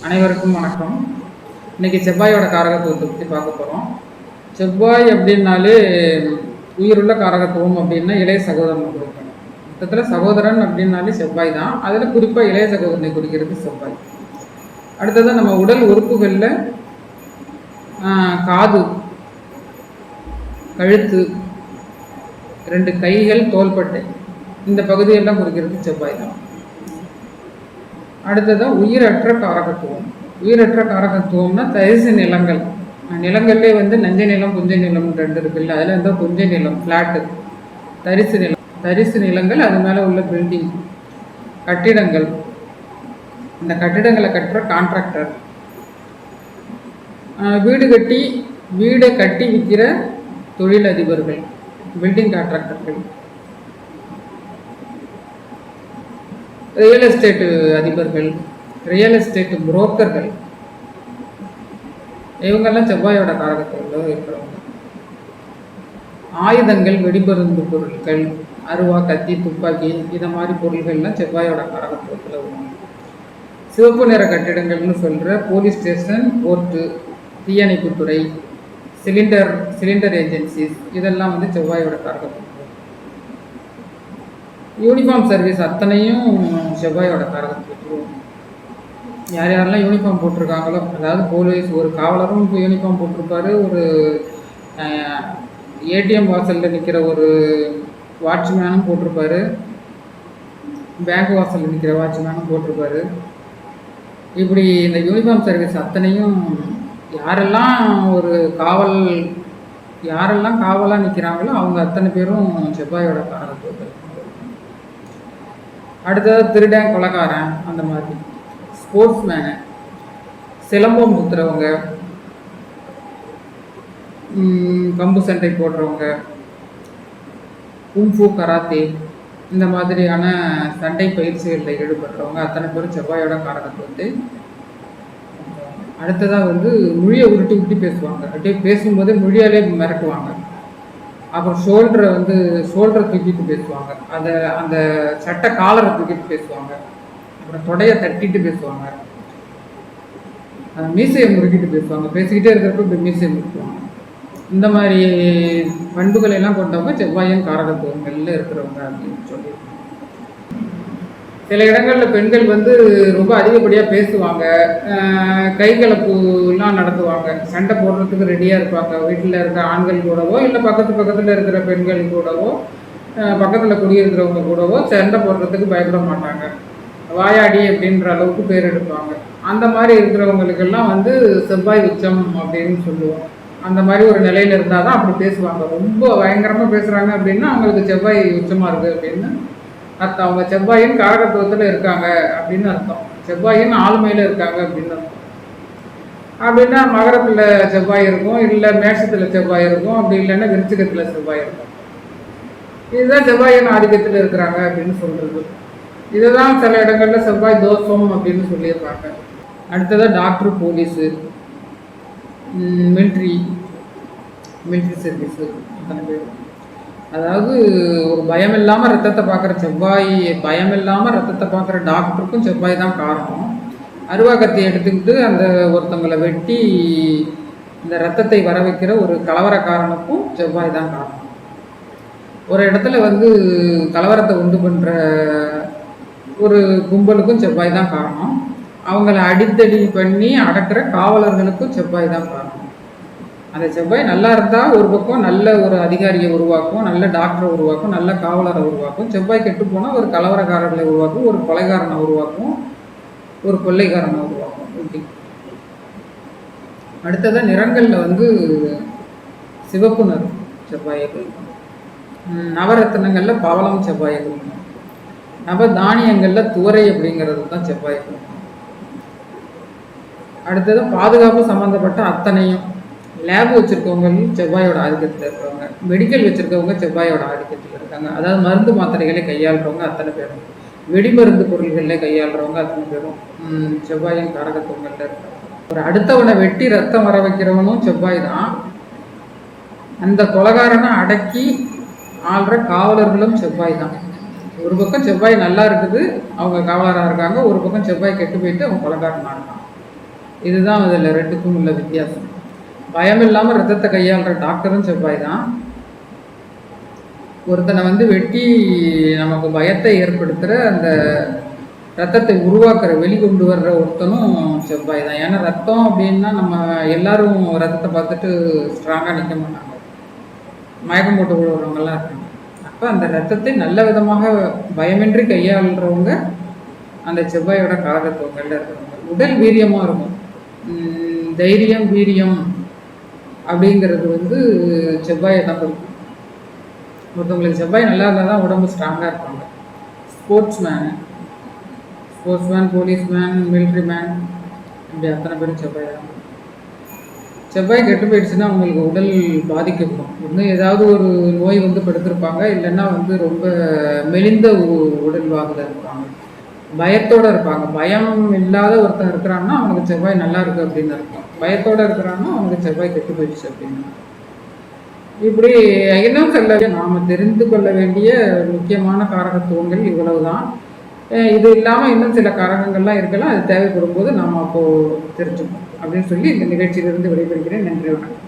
அனைவருக்கும் வணக்கம். இன்றைக்கி செவ்வாயோட காரகத்துவத்தை பற்றி பார்க்க போகிறோம். செவ்வாய் அப்படின்னாலே உயிருள்ள காரகத்துவம் அப்படின்னா இளைய சகோதரனை கொடுக்கணும். மொத்தத்தில் சகோதரன் அப்படின்னாலே செவ்வாய் தான். அதில் குறிப்பாக இளைய சகோதரனை குறிக்கிறது செவ்வாய். அடுத்தது நம்ம உடல் உறுப்புகளில் காது, கழுத்து, 2 கைகள், தோள்பட்டை, இந்த பகுதியெல்லாம் குறிக்கிறது செவ்வாய் தான். அடுத்ததான் உயிரற்ற காரகத்துவம். உயிரற்ற காரகத்துவம்னா தரிசு நிலங்கள். நிலங்கள்லே நஞ்சை நிலம், புஞ்சை நிலம் 2 இருக்குல்ல. அதில் இருந்தால் புஞ்சை நிலம் ஃப்ளாட்டு, தரிசு நிலம். தரிசு நிலங்கள், அது மேலே உள்ள பில்டிங், கட்டிடங்கள், இந்த கட்டிடங்களை கட்டுற கான்ட்ராக்டர், வீடை கட்டி விற்கிற தொழிலதிபர்கள், பில்டிங் கான்ட்ராக்டர்கள், ரியல் எஸ்டேட்டு அதிபர்கள், ரியல் எஸ்டேட்டு புரோக்கர்கள், இவங்கெல்லாம் செவ்வாயோட காரகத்தில் இருக்கிறவங்க. ஆயுதங்கள், வெடிமருந்து பொருட்கள், அருவா, கத்தி, துப்பாக்கி, இதை மாதிரி பொருள்கள்லாம் செவ்வாயோட காரகத்துவத்தில் வரும். சிவப்பு நிற கட்டிடங்கள்னு சொல்கிற போலீஸ் ஸ்டேஷன், கோர்ட்டு, தீயணைப்புத்துறை, சிலிண்டர் ஏஜென்சிஸ், இதெல்லாம் செவ்வாயோட காரகத்துவம். யூனிஃபார்ம் சர்வீஸ் அத்தனையும் செவ்வாயோட காரகத்துவம். யார் யாரெல்லாம் யூனிஃபார்ம் போட்டிருக்காங்களோ, அதாவது போலீஸ், ஒரு காவலரும் இப்போ யூனிஃபார்ம் போட்டிருப்பாரு, ஒரு ஏடிஎம் வாசலில் நிற்கிற ஒரு வாட்ச்மேனும் போட்டிருப்பாரு, பேங்க் வாசலில் நிற்கிற வாட்ச்மேனும் போட்டிருப்பாரு. இப்படி இந்த யூனிஃபார்ம் சர்வீஸ் அத்தனையும் யாரெல்லாம் காவலாக நிற்கிறாங்களோ அவங்க அத்தனை பேரும் செவ்வாயோட காரகத்துவத்தில். அடுத்தது திருடன், கொலைக்காரன், அந்த மாதிரி. ஸ்போர்ட்ஸ் மேனு, சிலம்பம் குத்துறவங்க, கம்பு சண்டை போடுறவங்க, குங்ஃபூ, கராத்தே, இந்த மாதிரியான சண்டை பயிற்சிகளில் ஈடுபடுறவங்க அத்தனை பேரும் செவ்வாயோட காரகத்துவத்தை. அடுத்ததாக மொழியை உருட்டி பேசுவாங்க. அப்படியே பேசும்போதே மொழியாலே மிரட்டுவாங்க. அப்புறம் ஷோல்டரை தூக்கிட்டு பேசுவாங்க. அந்த சட்டை காலரை தூக்கிட்டு பேசுவாங்க. அப்புறம் தொடையை தட்டிட்டு பேசுவாங்க. மீசையை முறுக்கிட்டு பேசுவாங்க. பேசிக்கிட்டே இருக்கிறப்ப இப்படி மீசையை முறுக்குவாங்க. இந்த மாதிரி பண்புகளை எல்லாம் கொண்டவங்க செவ்வாயின் காரகத்துவங்களில் இருக்கிறவங்க அப்படின்னு சொல்லி. சில இடங்களில் பெண்கள் ரொம்ப அதிகப்படியாக பேசுவாங்க, கைகலப்புலாம் நடத்துவாங்க, சண்டை போடுறதுக்கு ரெடியாக இருப்பாங்க. வீட்டில் இருக்கிற ஆண்கள் கூடவோ இல்லை பக்கத்தில் இருக்கிற பெண்கள் கூடவோ, பக்கத்தில் குடியிருக்கிறவங்க கூடவோ சண்டை போடுறதுக்கு பயப்பட மாட்டாங்க. வாயாடி அப்படின்ற அளவுக்கு பேர் எடுப்பாங்க. அந்த மாதிரி இருக்கிறவங்களுக்கெல்லாம் செவ்வாய் உச்சம் அப்படின்னு சொல்லுவோம். அந்த மாதிரி ஒரு நிலையில் இருந்தால் தான் அப்படி பேசுவாங்க. ரொம்ப பயங்கரமாக பேசுகிறாங்க அப்படின்னா அவங்களுக்கு செவ்வாய் உச்சமாக இருக்குது அப்படின்னு அர்த்தம். அவங்க செவ்வாயின் காரகத்துவத்தில் இருக்காங்க அப்படின்னு அர்த்தம். செவ்வாயின் ஆளுமையில் இருக்காங்க அப்படின்னு அர்த்தம். அப்படின்னா மகரத்தில் செவ்வாய் இருக்கும், இல்லை மேஷத்தில் செவ்வாய் இருக்கும், அப்படி இல்லைன்னா விருச்சிகத்தில் செவ்வாய் இருக்கும். இதுதான் செவ்வாயின் ஆதிக்கத்தில் இருக்கிறாங்க அப்படின்னு சொல்கிறது. இதுதான் சில இடங்களில் செவ்வாய் தோஷம் அப்படின்னு சொல்லியிருக்காங்க. அடுத்ததாக டாக்டர், போலீஸு, மிலிட்ரி சர்வீஸு, அத்தனை பேர். அதாவது ஒரு பயம் இல்லாமல் ரத்தத்தை பார்க்குற செவ்வாய், பயம் இல்லாமல் ரத்தத்தை பார்க்குற டாக்டருக்கும் செவ்வாய் தான் காரணம். அருவா கத்தி எடுத்துக்கிட்டு அந்த ஒருத்தவங்களை வெட்டி இந்த ரத்தத்தை வர வைக்கிற ஒரு கலவரக்காரனுக்கும் செவ்வாய் தான் காரணம். ஒரு இடத்துல கலவரத்தை உண்டு பண்ணுற ஒரு கும்பலுக்கும் செவ்வாய் தான் காரணம். அவங்கள அடித்தடி பண்ணி அடக்கிற காவலர்களுக்கும் செவ்வாய் தான் காரணம். அந்த செவ்வாய் நல்லா இருந்தால் ஒரு பக்கம் நல்ல ஒரு அதிகாரியை உருவாக்கும், நல்ல டாக்டரை உருவாக்கும், நல்ல காவலரை உருவாக்கும். செவ்வாய் கெட்டு போனால் ஒரு கலவரக்காரர்களை உருவாக்கும், ஒரு கொலைகாரனை உருவாக்கும், ஒரு கொள்ளைக்காரனை உருவாக்கும். இப்படி. அடுத்ததான் நிறங்களில் சிவப்பு நிறம் செவ்வாயை குறிக்கும். நவரத்தினங்களில் பவளம் செவ்வாயை குறிக்கும். நவதானியங்களில் துவரை அப்படிங்கிறது தான் செவ்வாயை குறிக்கும். அடுத்தது பாதுகாப்பு சம்மந்தப்பட்ட அத்தனையும். லேப் வச்சுருக்கவங்க செவ்வாயோட ஆதிக்கத்தில் இருக்கிறவங்க, மெடிக்கல் வச்சுருக்கவங்க செவ்வாயோட ஆதிக்கத்தில் இருக்காங்க. அதாவது மருந்து மாத்திரைகளை கையாளுறவங்க அத்தனை பேரும், வெடிமருந்து பொருள்களில் கையாளுறவங்க அத்தனை பேரும் செவ்வாயின் காரகத்துவங்களில் இருக்காங்க. ஒரு அடுத்தவனை வெட்டி ரத்தம் வர வைக்கிறவனும் செவ்வாய் தான். அந்த கொலைகாரனை அடக்கி ஆள்ற காவலர்களும் செவ்வாய் தான். ஒரு பக்கம் செவ்வாய் நல்லா இருக்குது, அவங்க காவலராக இருக்காங்க. ஒரு பக்கம் செவ்வாய் கெட்டு போயிட்டு அவங்க கொலைகாரனாக இருக்காங்க. இதுதான் அதில் ரெண்டுக்கும் உள்ள வித்தியாசம். பயம் இல்லாமல் ரத்தத்தை கையாளுற டாக்டரும் செவ்வாய் தான். ஒருத்தனை வந்து வெட்டி நமக்கு பயத்தை ஏற்படுத்துகிற அந்த ரத்தத்தை உருவாக்குற வெளிக்கொண்டு வர்ற ஒருத்தனும் செவ்வாய் தான். ஏன்னா ரத்தம் அப்படின்னா நம்ம எல்லாரும் ரத்தத்தை பார்த்துட்டு ஸ்ட்ராங்காக நிற்க மாட்டாங்க, மயக்கம் போட்டு விழுறவங்கெல்லாம் இருக்காங்க. அப்போ அந்த ரத்தத்தை நல்ல விதமாக பயமின்றி கையாளுறவங்க அந்த செவ்வாயோட காரகத்துவங்கள்ல இருக்கிறவங்க. உடல் வீரியமாக இருக்கும். தைரியம் வீரியம் அப்படிங்கிறது வந்து செவ்வாயை தான் கொடுக்கும். ஒருத்தவங்களுக்கு செவ்வாய் நல்லா இருந்தால் தான் உடம்பு ஸ்ட்ராங்காக இருப்பாங்க. ஸ்போர்ட்ஸ்மேன், போலீஸ்மேன், மிலிட்ரி மேன், இப்படி அத்தனை பேரும் செவ்வாய் தான். செவ்வாய் கெட்டு போயிடுச்சுன்னா அவங்களுக்கு உடல் பாதிக்கப்படும். இன்னும் ஏதாவது ஒரு நோய் வந்து படுத்திருப்பாங்க, இல்லைன்னா வந்து ரொம்ப மெலிந்த உடல்வாகில் இருப்பாங்க, பயத்தோடு இருப்பாங்க. பயம் இல்லாத ஒருத்தன் இருக்கிறான்னா அவனுக்கு செவ்வாய் நல்லா இருக்குது அப்படின்னு அர்த்தம். பயத்தோடு இருக்கிறான்னா அவனுக்கு செவ்வாய் கெட்டு போயிடுச்சு அப்படின்னு. இப்படி இன்னும் சொல்ல நாம் தெரிந்து கொள்ள வேண்டிய முக்கியமான காரகத்துவங்கள் இவ்வளவுதான். இது இல்லாமல் இன்னும் சில காரகங்கள்லாம் இருக்கலாம். அது தேவைப்படும் போது நாம் அப்போது தெரிஞ்சுக்கணும் அப்படின்னு சொல்லி இந்த நிகழ்ச்சியிலிருந்து விடைபெறுகிறேன். நன்றி, வணக்கம்.